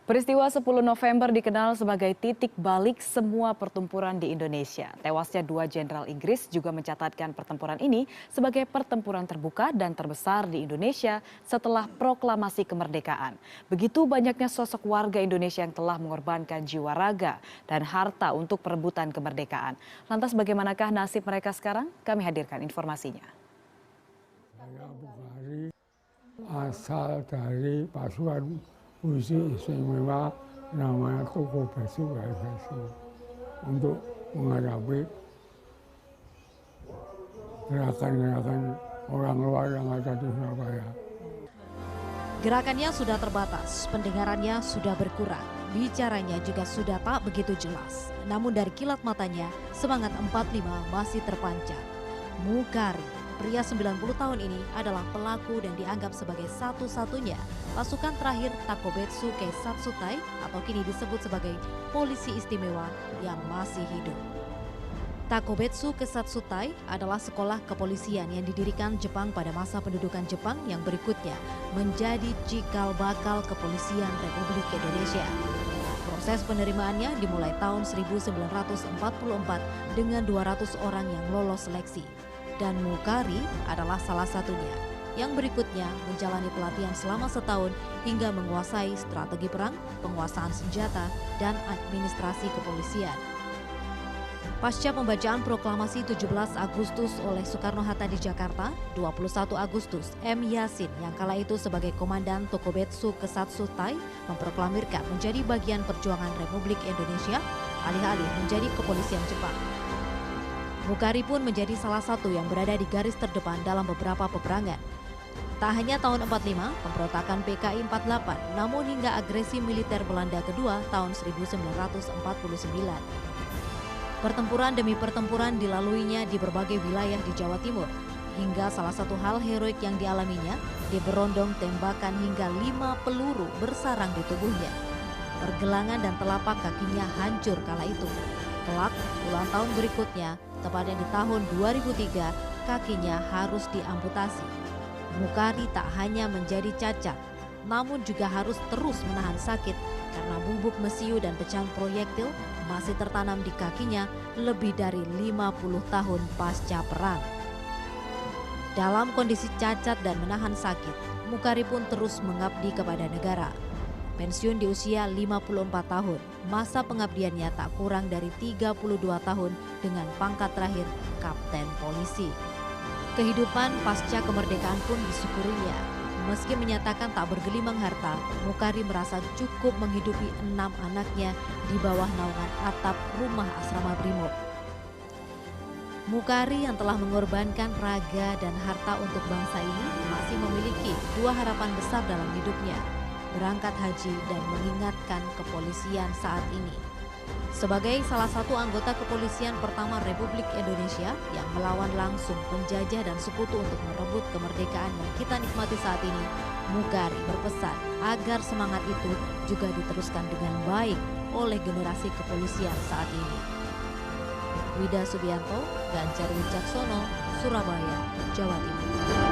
Peristiwa 10 November dikenal sebagai titik balik semua pertempuran di Indonesia. Tewasnya dua jenderal Inggris juga mencatatkan pertempuran ini sebagai pertempuran terbuka dan terbesar di Indonesia setelah proklamasi kemerdekaan. Begitu banyaknya sosok warga Indonesia yang telah mengorbankan jiwa raga dan harta untuk perebutan kemerdekaan. Lantas bagaimanakah nasib mereka sekarang? Kami hadirkan informasinya. Saya Bukhari, asal dari pasukan Puisi Istimewa namanya Koko Besu untuk menghadapi gerakan-gerakan orang luar yang ada di Surabaya. Gerakannya sudah terbatas, pendengarannya sudah berkurang, bicaranya juga sudah tak begitu jelas. Namun dari kilat matanya, semangat 45 masih terpancar. Mukari, pria 90 tahun ini adalah pelaku dan dianggap sebagai satu-satunya pasukan terakhir Takobetsu Keisatsutai atau kini disebut sebagai polisi istimewa yang masih hidup. Takobetsu Keisatsutai adalah sekolah kepolisian yang didirikan Jepang pada masa pendudukan Jepang yang berikutnya menjadi cikal bakal kepolisian Republik Indonesia. Proses penerimaannya dimulai tahun 1944 dengan 200 orang yang lolos seleksi. Dan Mukari adalah salah satunya. Yang berikutnya menjalani pelatihan selama setahun hingga menguasai strategi perang, penguasaan senjata, dan administrasi kepolisian. Pasca pembacaan proklamasi 17 Agustus oleh Soekarno-Hatta di Jakarta, 21 Agustus, M. Yasin yang kala itu sebagai komandan Takobetsu Keisatsutai memproklamirkan menjadi bagian perjuangan Republik Indonesia, alih-alih menjadi kepolisian Jepang. Mukari pun menjadi salah satu yang berada di garis terdepan dalam beberapa peperangan. Tak hanya tahun 45, pemberontakan PKI 48, namun hingga agresi militer Belanda kedua tahun 1949. Pertempuran demi pertempuran dilaluinya di berbagai wilayah di Jawa Timur, hingga salah satu hal heroik yang dialaminya, diberondong tembakan hingga 5 peluru bersarang di tubuhnya. Pergelangan dan telapak kakinya hancur kala itu. Kelak, puluhan tahun berikutnya, tepatnya di tahun 2003, kakinya harus diamputasi. Mukari tak hanya menjadi cacat, namun juga harus terus menahan sakit karena bubuk mesiu dan pecahan proyektil masih tertanam di kakinya lebih dari 50 tahun pasca perang. Dalam kondisi cacat dan menahan sakit, Mukari pun terus mengabdi kepada negara. Pensiun di usia 54 tahun, masa pengabdiannya tak kurang dari 32 tahun dengan pangkat terakhir Kapten Polisi. Kehidupan pasca kemerdekaan pun disyukurinya. Meski menyatakan tak bergelimang harta, Mukari merasa cukup menghidupi 6 anaknya di bawah naungan atap rumah asrama Brimob. Mukari yang telah mengorbankan raga dan harta untuk bangsa ini masih memiliki 2 harapan besar dalam hidupnya: berangkat haji dan mengingatkan kepolisian saat ini. Sebagai salah satu anggota kepolisian pertama Republik Indonesia yang melawan langsung penjajah dan sekutu untuk merebut kemerdekaan yang kita nikmati saat ini, Mukari berpesan agar semangat itu juga diteruskan dengan baik oleh generasi kepolisian saat ini. Wida Subianto, Ganjar Wicaksono, Surabaya, Jawa Timur.